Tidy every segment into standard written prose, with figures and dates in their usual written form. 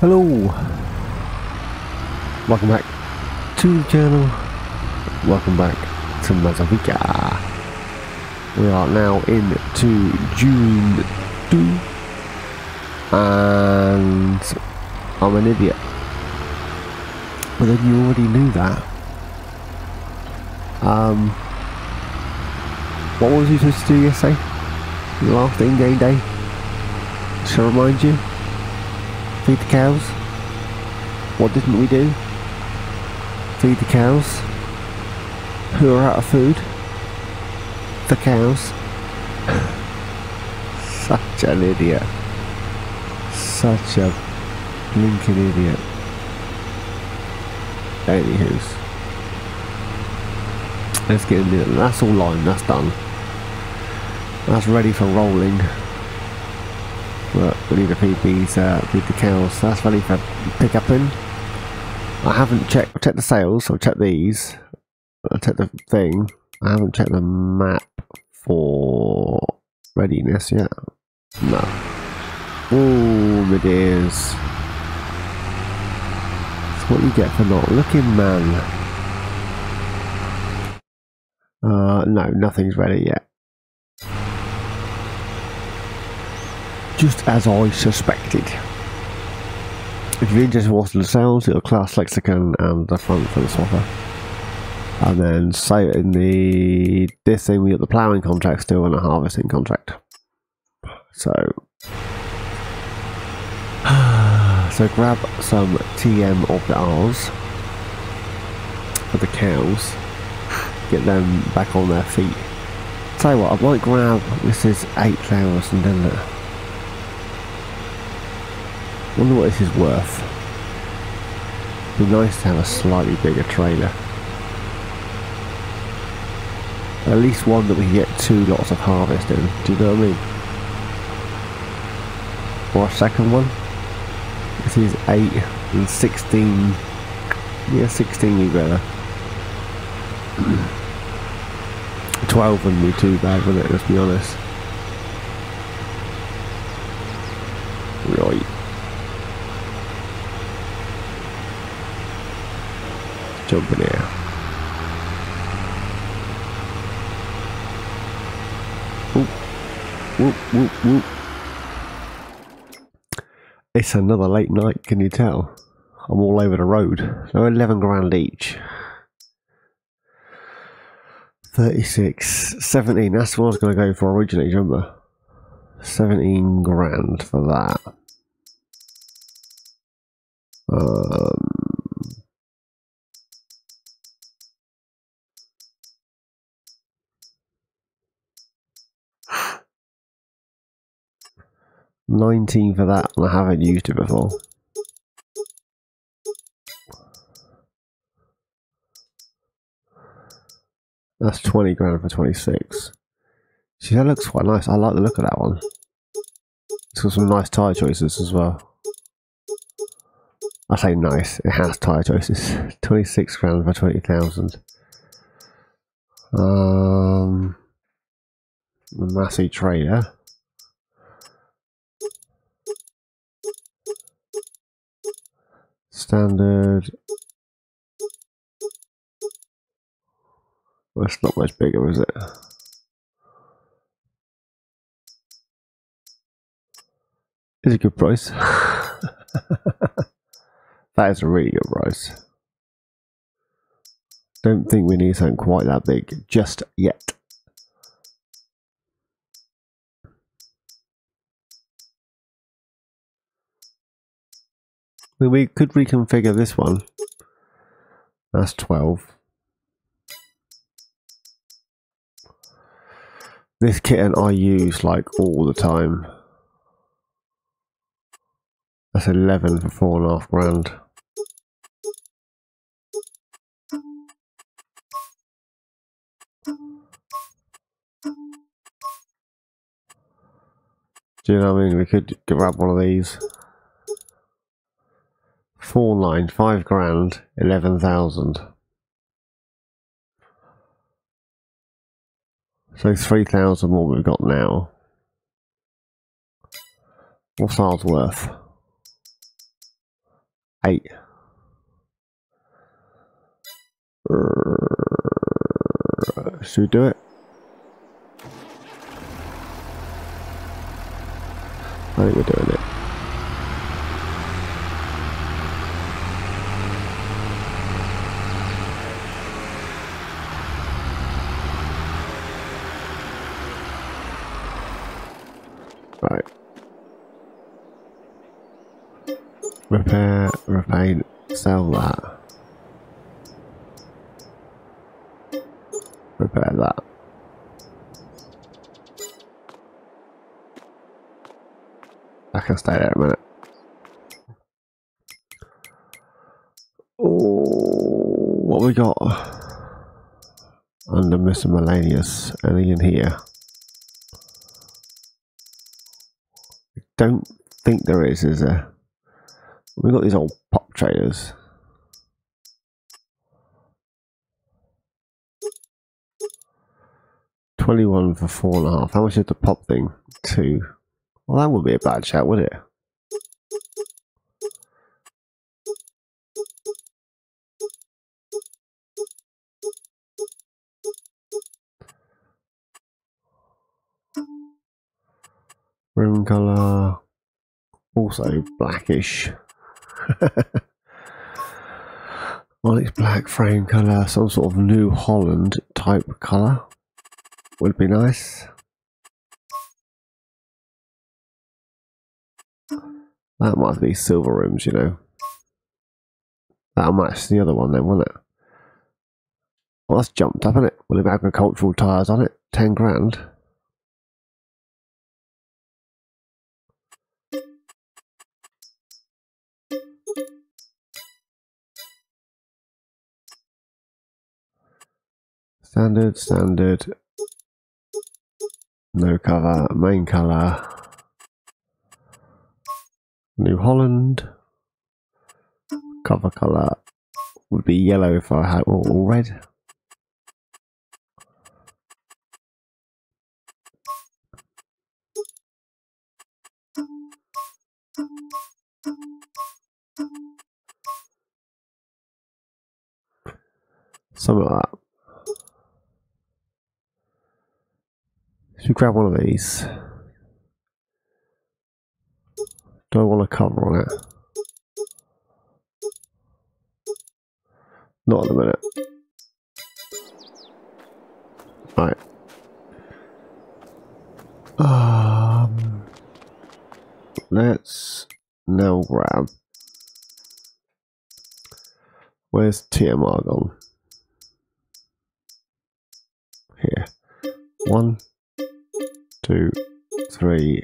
Hello, welcome back to the channel, welcome back to Mazowiecka. We are now into June 2 and I'm an idiot, but then you already knew that. What was you supposed to do yesterday? The last in-game day? Shall I remind you? Feed the cows. What didn't we do? Feed the cows who are out of food. The cows. Such an idiot. Such a blinking idiot. Anywho's, let's get into it. That's all lined, that's done. That's ready for rolling. But we need to feed these, feed the cows. That's ready for pick up in. I haven't checked the sales. I've checked these. I checked the thing. I haven't checked the map for readiness yet. No. Oh, my dears. That's what you get for not looking, man. No, nothing's ready yet. Just as I suspected. If you're interested in watching the sales, it'll class lexicon and the front for the software. And then say in this thing we got the plowing contract still and a harvesting contract. So grab some TM of the R's for the cows. Get them back on their feet. Tell you what, I might grab, this is 8,000, isn't it? Wonder what this is worth. Be nice to have a slightly bigger trailer. At least one that we can get 2 lots of harvest in. Do you know what I mean? Or a second one. This is 8 and 16. Yeah, 16 would be better. 12 wouldn't be too bad, would it? Let's be honest. Right. Jump in here. Whoop, whoop, whoop, whoop. It's another late night, can you tell? I'm all over the road. So 11 grand each. 36, 17, that's what I was going to go for originally, remember? 17 grand for that. 19 for that, and I haven't used it before. That's 20 grand for 26. See, that looks quite nice. I like the look of that one. It's got some nice tyre choices as well. I say nice, it has tyre choices. 26 grand for 20,000. The Massey trailer. Standard. Well, it's not much bigger, is it? It's a good price. That is a really good price. Don't think we need something quite that big just yet. We could reconfigure this one. That's 12. This kitten I use like all the time. That's 11 for 4.5 grand. Do you know what I mean? We could grab one of these. 4.9, 5 grand, 11,000. So 3,000 more we've got now. What's ours worth? 8. Should we do it? I think we're doing it. Right. Repair, repaint, sell that. Repair that. I can stay there a minute. Oh, what we got under miscellaneous? Anything in here? I don't think there is there? We've got these old pop trailers. $21 for 4.5. How much is the pop thing? 2. Well, that wouldn't be a bad shout, would it? Rim colour, also blackish. Onyx black frame colour, some sort of New Holland type colour would be nice. That might be silver rims, you know. That'll match the other one then, won't it? Well, that's jumped up, isn't it? With the agricultural tyres on it, 10 grand. Standard. No cover, main colour. New Holland. Cover colour would be yellow if I had all red. Something like that. Should we grab one of these? Do I want a cover on it? Not at the minute. Right. Let's now grab. Where's TMR gone? Here. 1, 2, 3,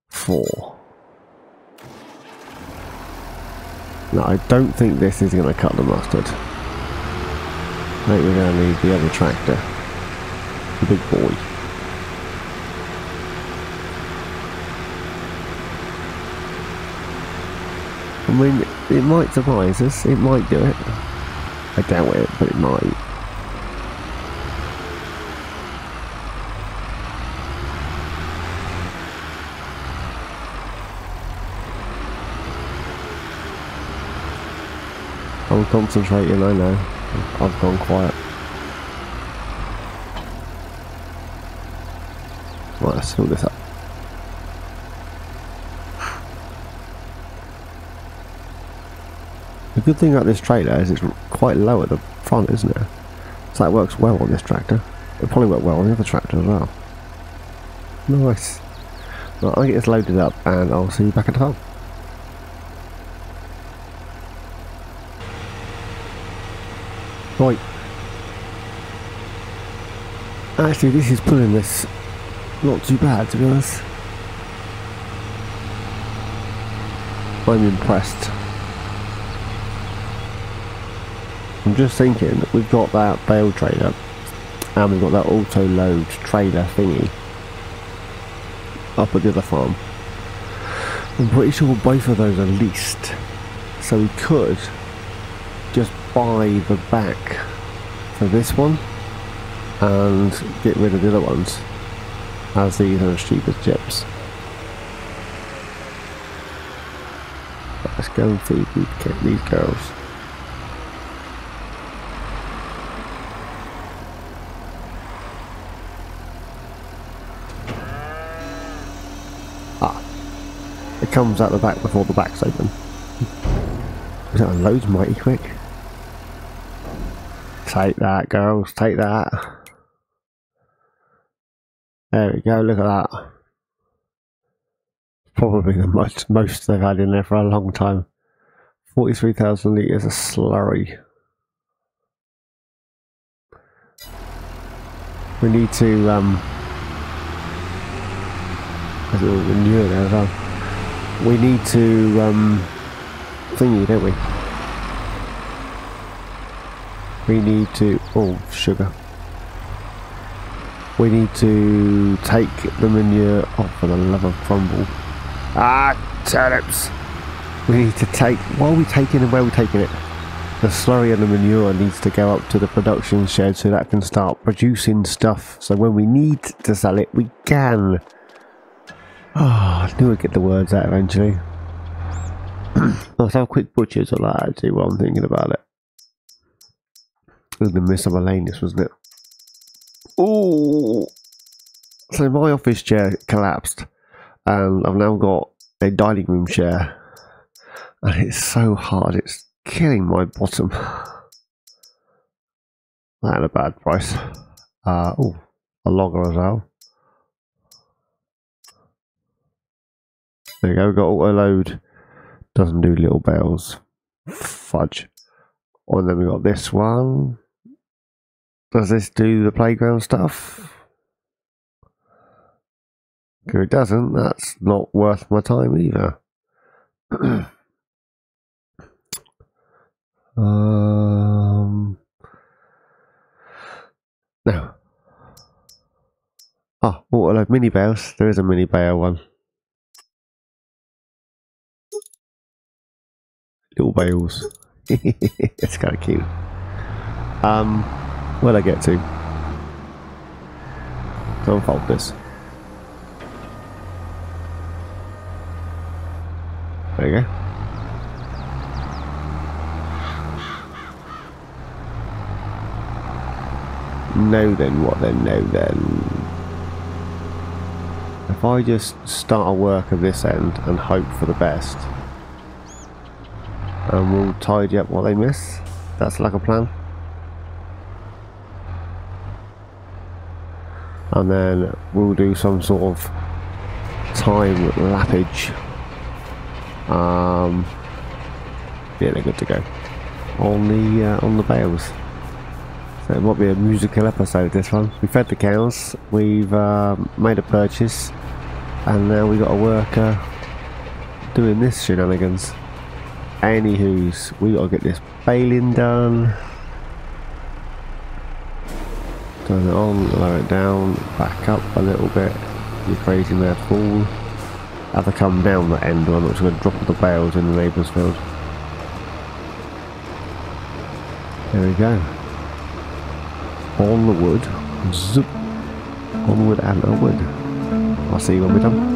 4. No, I don't think this is going to cut the mustard. I think we're going to need the other tractor. The big boy. I mean, it might surprise us. It might do it. I doubt it, but it might. I'm concentrating, I know. I've gone quiet. Right, let's fill this up. The good thing about this trailer is it's quite low at the front, isn't it? So that works well on this tractor. It'll probably work well on the other tractor as well. Nice. Right, I'll get this loaded up and I'll see you back at the farm. Right. Actually, this is pulling this not too bad, to be honest. I'm impressed. I'm just thinking, we've got that bale trailer and we've got that auto load trailer thingy up at the other farm. I'm pretty sure both of those are leased, so we could just buy the back for this one and get rid of the other ones, as these are as cheap as chips. Let's go and feed these girls. It comes out the back before the back's open. That unloads mighty quick. Take that, girls, take that. There we go, look at that. Probably the most they've had in there for a long time. 43,000 litres of slurry. We need to there's a little manure there as well. We need to thingy, don't we? We need to sugar. We need to take the manure off for the love of crumble. Turnips! We need to take, what are we taking and where are we taking it? The slurry and the manure needs to go up to the production shed so that can start producing stuff. So when we need to sell it, we can. I knew I'd get the words out eventually. Let's have a quick butcher's on that actually while I'm thinking about it. It was the miscellaneous, wasn't it? Oh! So my office chair collapsed and I've now got a dining room chair. And it's so hard, it's killing my bottom. That had a bad price. A logger as well. There you go, we've got auto load. Doesn't do little bales. Fudge. And then we got this one. Does this do the playground stuff? If it doesn't, that's not worth my time either. No. Auto load mini bales. There is a mini bale one. Little bales. It's kind of cute. Where'd I get to? So unfold this. There you go. No then, what then, no then. If I just start a work at this end and hope for the best. And we'll tidy up what they miss. That's like a plan. And then we'll do some sort of time lappage. Yeah, they're good to go on the bales. So it might be a musical episode, this one. We fed the cows, we've made a purchase, and now we got a worker doing this shenanigans. Anywho's, we got to get this baling done. Turn it on, lower it down, back up a little bit. You're crazy mad fool. Have to come down the end, or I'm not just going to drop the bales in the neighbour's field. There we go. On the wood. Zoop. Onward and upward. I'll see you when we're done.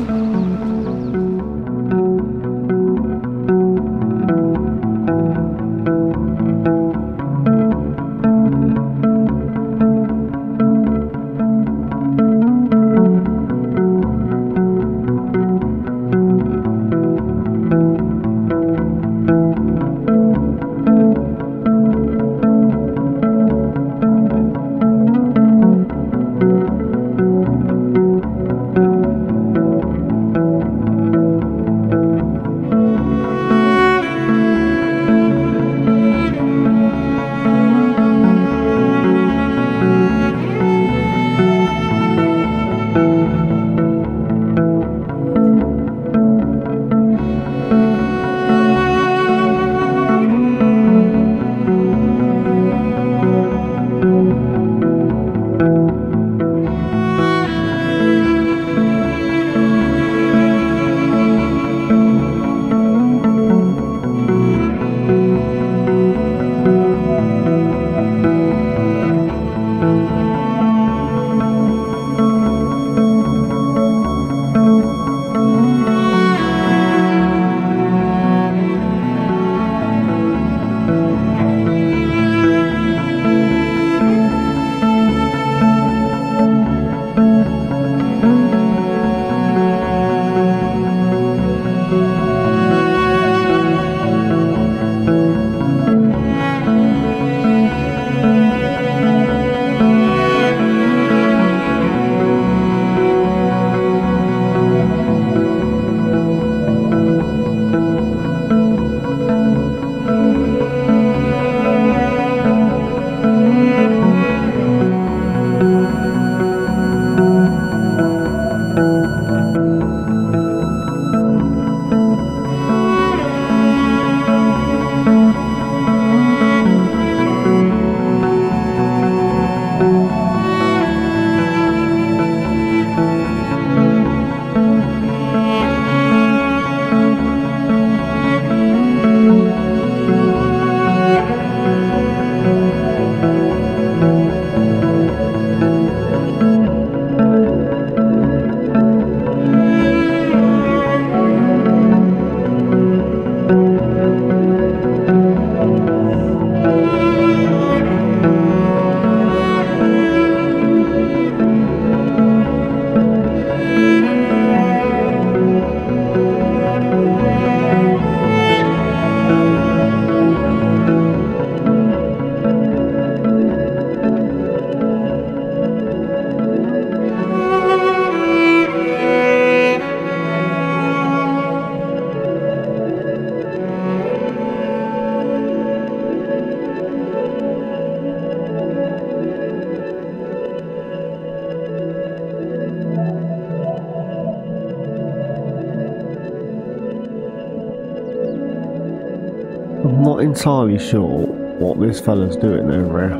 not entirely sure what this fella's doing over here,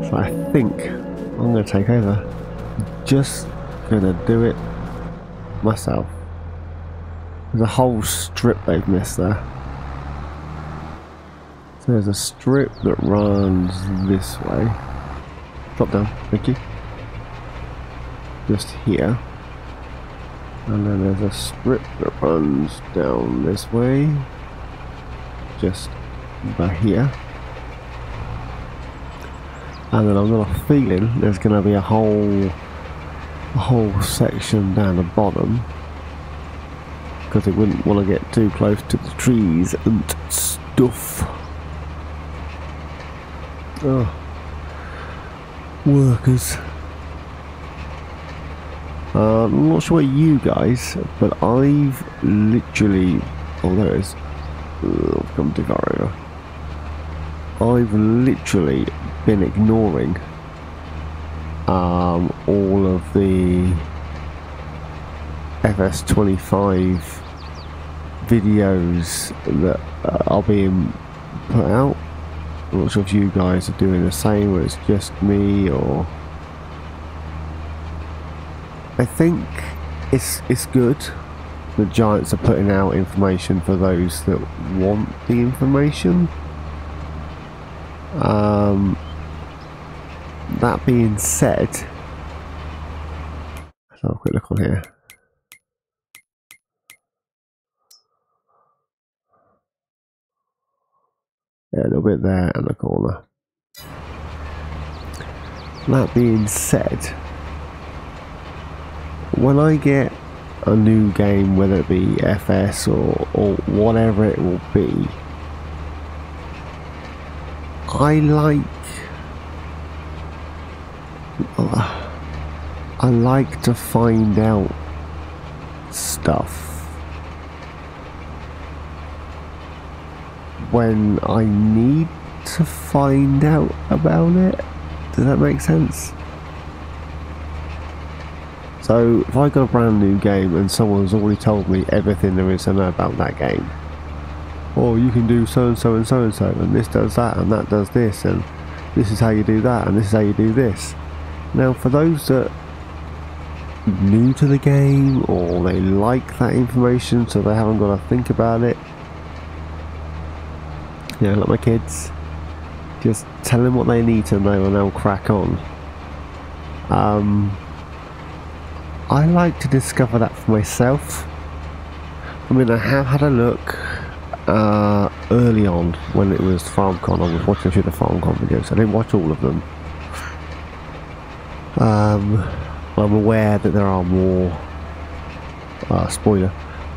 so I think I'm going to take over. Just going to do it myself. There's a whole strip they've missed there. So there's a strip that runs this way. Drop down, thank you. Just here. And then there's a strip that runs down this way. Just about here. And then I've got a feeling there's going to be a whole section down the bottom, because it wouldn't want to get too close to the trees and stuff. Oh, workers. I'm not sure about you guys, but I've literally, oh there it is, I've come too far over. I've literally been ignoring all of the FS25 videos that are being put out. I'm not sure if you guys are doing the same, or it's just me, or I think it's good the Giants are putting out information for those that want the information. That being said, let's have a quick look on here. Yeah, a little bit there in the corner. That being said, when I get a new game, whether it be FS or whatever it will be, I like to find out stuff when I need to find out about it. Does that make sense? So if I got a brand new game and someone's already told me everything there is to know about that game, oh, you can do so and so and so and so, and this does that and that does this, and this is how you do that and this is how you do this. Now for those that are new to the game, or they like that information so they haven't got to think about it, you know, like my kids, just tell them what they need to know and they'll crack on. I like to discover that for myself. I mean, I have had a look early on when it was FarmCon. I was watching a few of the FarmCon videos. I didn't watch all of them. I'm aware that there are more, spoiler,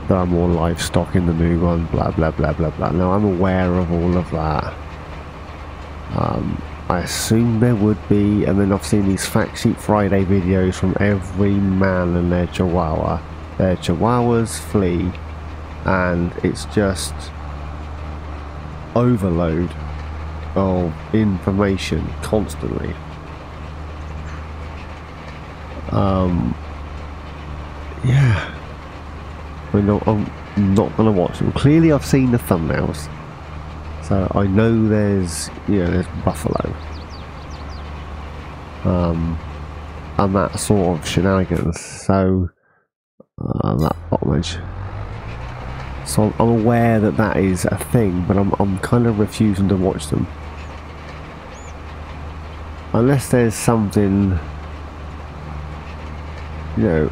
there are more livestock in the new one, blah blah blah blah blah. Now I'm aware of all of that. I assume there would be, and then I've seen these Fact Sheet Friday videos from every man and their chihuahua. Their chihuahuas flee, and it's just overload of information constantly. Yeah. I mean, I'm not going to watch them. Clearly I've seen the thumbnails, so I know there's, you know, there's buffalo. And that sort of shenanigans, so that bottom edge. So I'm aware that that is a thing, but I'm kind of refusing to watch them. Unless there's something, you know,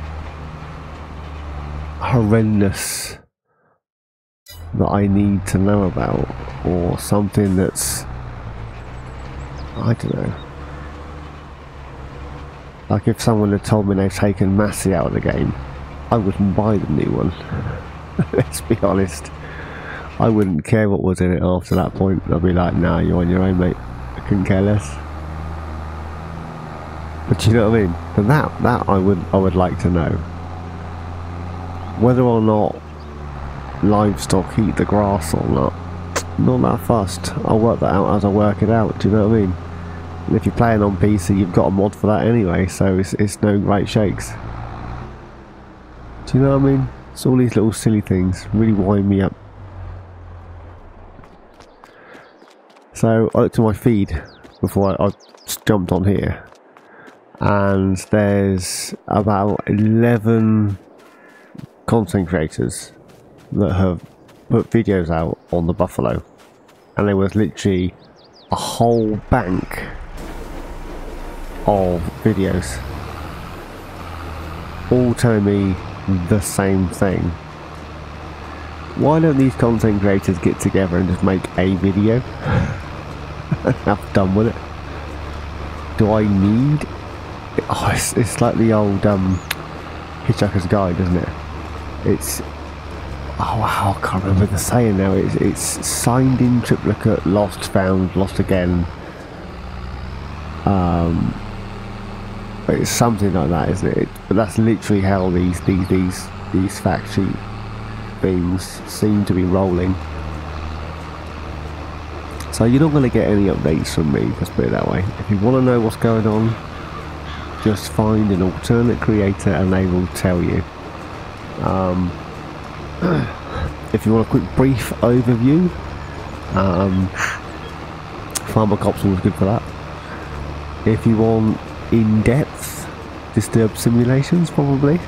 horrendous that I need to know about, or something that's, I don't know. Like if someone had told me they've taken Massey out of the game, I wouldn't buy the new one. Let's be honest. I wouldn't care what was in it after that point. I'd be like, nah, you're on your own, mate. I couldn't care less. But you know what I mean? And that I would like to know. Whether or not livestock eat the grass or not that fussed. I'll work that out as I work it out, do you know what I mean? And if you're playing on PC, you've got a mod for that anyway, so it's no great shakes. Do you know what I mean? It's all these little silly things really wind me up. So I looked at my feed before I jumped on here, and there's about 11 content creators that have put videos out on the buffalo, and there was literally a whole bank of videos all telling me the same thing. Why don't these content creators get together and just make a video? I'm done with it. Do I need... Oh, it's like the old Hitchhiker's Guide, isn't it? It's... Oh wow, I can't remember the saying now. It's signed in triplicate, lost, found, lost again. It's something like that, isn't it? But that's literally how these fact sheet things seem to be rolling. So you're not going to get any updates from me, let's put it that way. If you want to know what's going on, just find an alternate creator and they will tell you. If you want a quick brief overview, Farmer Cops was good for that. If you want in-depth Disturbed simulations, probably,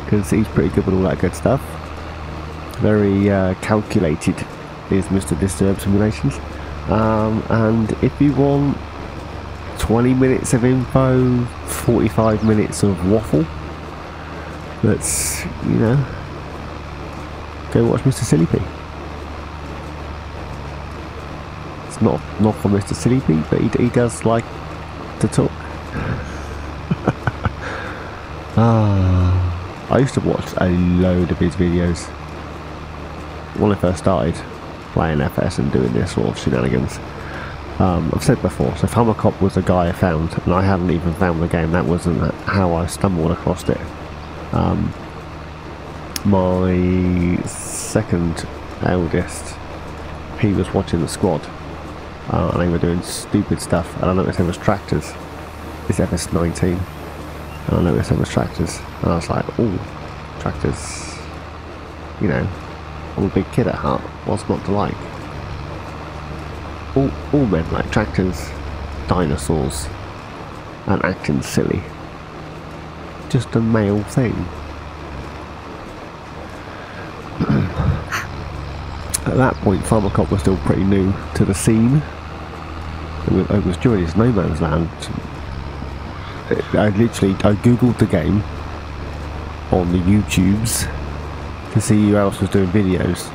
because he's pretty good with all that good stuff. Very calculated is Mr. Disturbed simulations. And if you want 20 minutes of info, 45 minutes of waffle, that's, you know, go watch Mr. Silly P. It's not for Mr. Silly P, but he does like to talk. I used to watch a load of his videos when I first started playing FS and doing this sort of shenanigans. I've said before, so Farmer Cop was the guy I found, and I hadn't even found the game. That wasn't how I stumbled across it. My second eldest, he was watching the squad, and they were doing stupid stuff, and I noticed there was tractors. It's FS19, and I noticed there was tractors, and I was like, oh, tractors, you know, I'm a big kid at heart, what's not to like? All men like tractors, dinosaurs, and acting silly. Just a male thing. At that point, Farmer Cop was still pretty new to the scene. It was during his No Man's Land. I googled the game on the YouTubes to see who else was doing videos.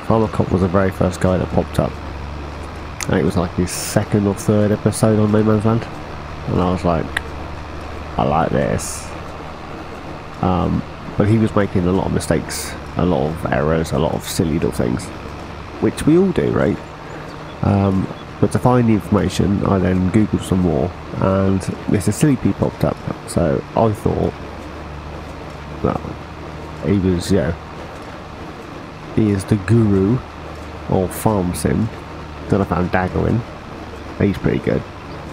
Farmer Cop was the very first guy that popped up. And it was like his second or third episode on No Man's Land. And I was like, I like this. But he was making a lot of mistakes, a lot of errors, a lot of silly little things, which we all do, right? But to find the information, I then googled some more, and Mr. Silly P popped up. So I thought, well, he was, you know, he is the guru of farm sim. Then I found Dagger in. He's pretty good.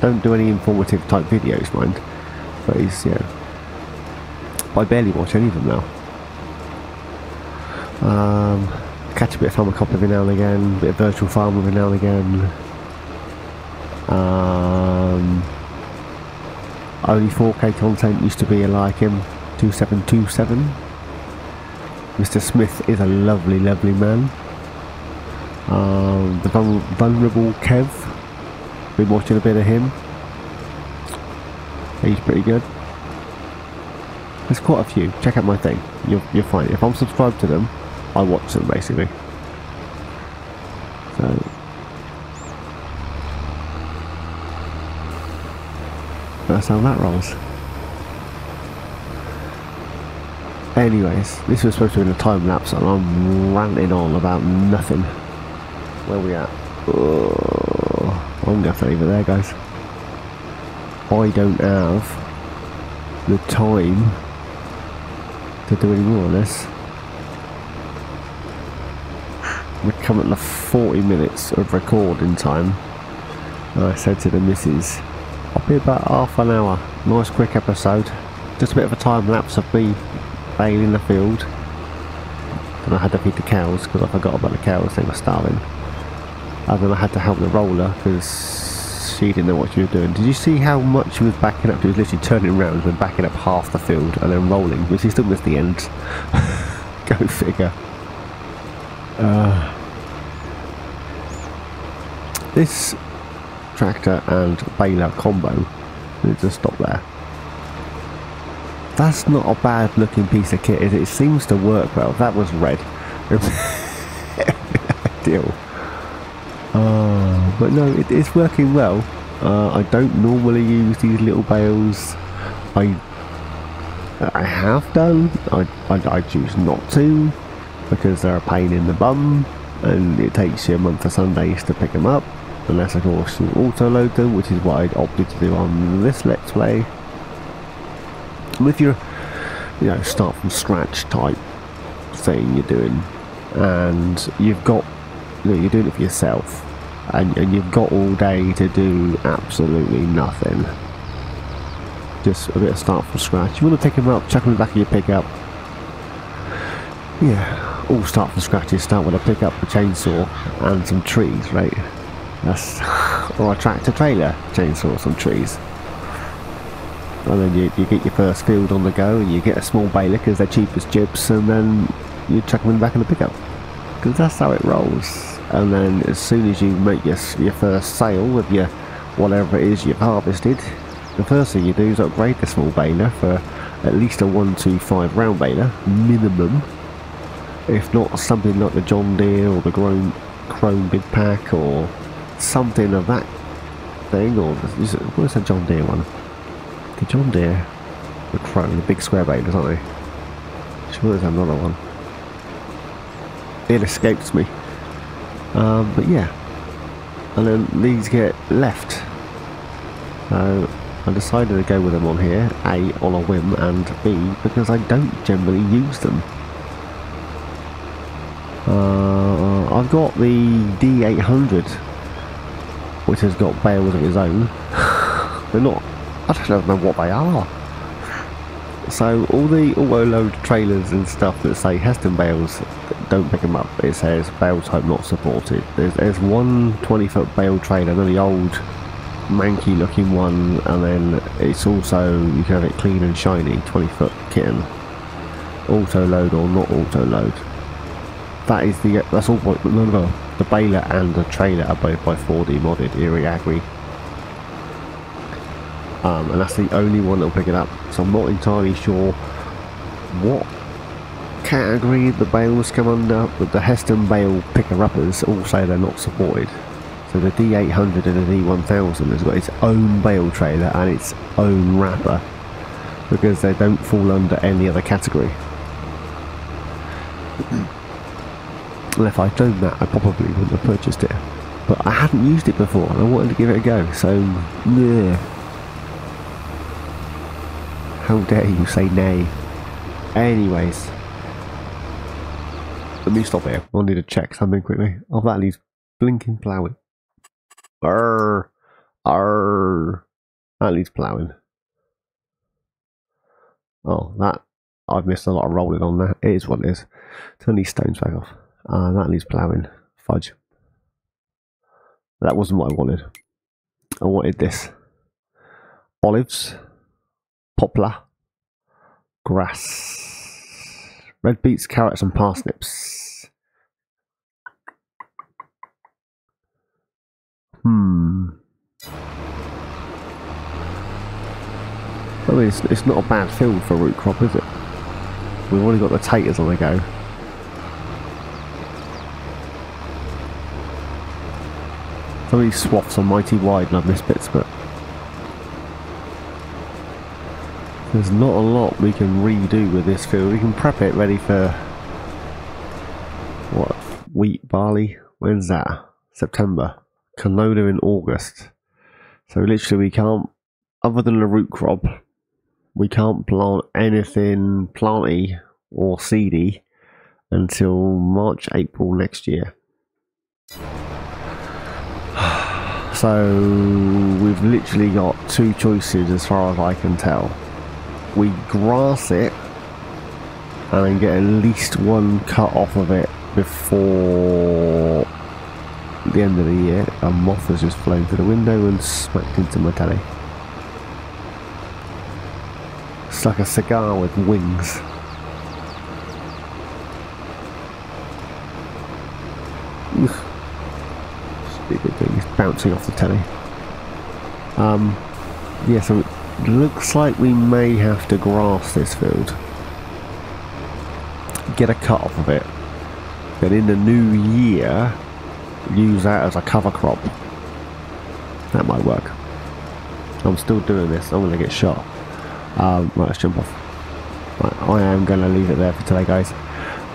Don't do any informative type videos, mind, but he's, you know, I barely watch any of them now. Catch a bit of Farmer Cop every now and again, a bit of Virtual Farm every now and again. Only 4K content used to be like him, 2727. Mr. Smith is a lovely, lovely man. The Vulnerable Kev, been watching a bit of him. He's pretty good. There's quite a few. Check out my thing. You'll find it. If I'm subscribed to them, I watch them basically. So that's how that rolls. Anyways, this was supposed to be in a time lapse, and I'm ranting on about nothing. Where we at? Oh, I'm gonna have to leave it there, guys. I don't have the time to do any more of this. We're coming to 40 minutes of recording time. And I said to the missus, I'll be about half an hour. Nice quick episode. Just a bit of a time lapse of me bailing the field. And I had to feed the cows because I forgot about the cows, they were starving. And then I had to help the roller because she didn't know what she was doing. Did you see how much she was backing up? She was literally turning around and backing up half the field and then rolling, but she still missed the end. Go figure. This tractor and baler combo, let's just stop there. That's not a bad looking piece of kit, is it? It seems to work well. That was red. Ideal. But no, it's working well. I don't normally use these little bales. I have done. I choose not to because they're a pain in the bum and it takes you a month of Sundays to pick them up, unless of course you auto load them, which is what I opted to do on this Let's Play. And if you're, you know, start from scratch type thing you're doing, and you've got, you know, you're doing it for yourself, and you've got all day to do absolutely nothing, just a bit of start from scratch. You want to take them up, chuck them in the back of your pickup. Yeah, all start from scratch is start with a pickup, a chainsaw, and some trees, right? That's or a tractor trailer chainsaw, some trees. And then you get your first field on the go, and you get a small baler because they're cheap as chips, and then you chuck them in the back of the pickup, because that's how it rolls. And then as soon as you make your first sale with your whatever it is you've harvested, the first thing you do is upgrade the small baler for at least a 125 round baler minimum, if not something like the John Deere or the Chrome Big Pack or something of that thing. Or what's the John Deere one? The John Deere, the Chrome, the big square balers, aren't they? Sure, there's another one. It escapes me. But yeah, and then these get left. So I decided to go with them on here, A, on a whim, and B, because I don't generally use them. I've got the D800, which has got bales of its own. They're not, I don't know what they are. So all the auto-load trailers and stuff that say Heston bales, don't pick them up. It says bale type not supported. There's one 20-foot bale trailer, a really old, manky looking one, and then it's also, you can have it clean and shiny, 20-foot kitten. Auto-load or not auto-load. That's all. No, the baler and the trailer are both by 4D modded, Erie Agri. And that's the only one that'll pick it up. So I'm not entirely sure what category the bales come under, but the Heston bale picker-uppers all say they're not supported. So the D800 and the D1000 has got its own bale trailer and its own wrapper, because they don't fall under any other category. And if I'd known that, I probably wouldn't have purchased it. But I hadn't used it before and I wanted to give it a go, so yeah. How dare you say nay. Anyways, let me stop here. I need to check something quickly. Oh, that needs blinking ploughing. Arr, arr. That needs ploughing. Oh, that, I've missed a lot of rolling on that. It is what it is. Turn these stones back off. That needs ploughing. Fudge. That wasn't what I wanted. I wanted this. Olives. Poplar. Grass. Red beets, carrots and parsnips. I mean, it's not a bad field for root crop, is it? We've already got the taters on the go. Some of these swaths are mighty wide and I've missed bits, but there's not a lot we can redo with this field. We can prep it ready for what? Wheat, barley. When's that? September. Canola in August. So literally we can't, other than the root crop, we can't plant anything planty or seedy until March, April next year. So we've literally got two choices as far as I can tell. We grass it and then get at least one cut off of it before the end of the year, a moth has just flown through the window and smacked into my telly. It's like a cigar with wings. Stupid thing, it's bouncing off the telly. Yeah, so it looks like we may have to grass this field. Get a cut off of it. Then in the new year, use that as a cover crop. That might work. I'm still doing this. I'm going to get shot. Right, let's jump off. Right, I am going to leave it there for today, guys.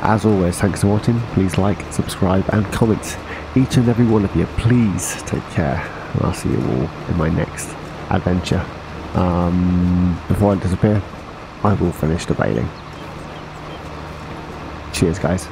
As always, thanks for watching. Please like, subscribe and comment. Each and every one of you, please take care. And I'll see you all in my next adventure. Before I disappear, I will finish the baling. Cheers, guys.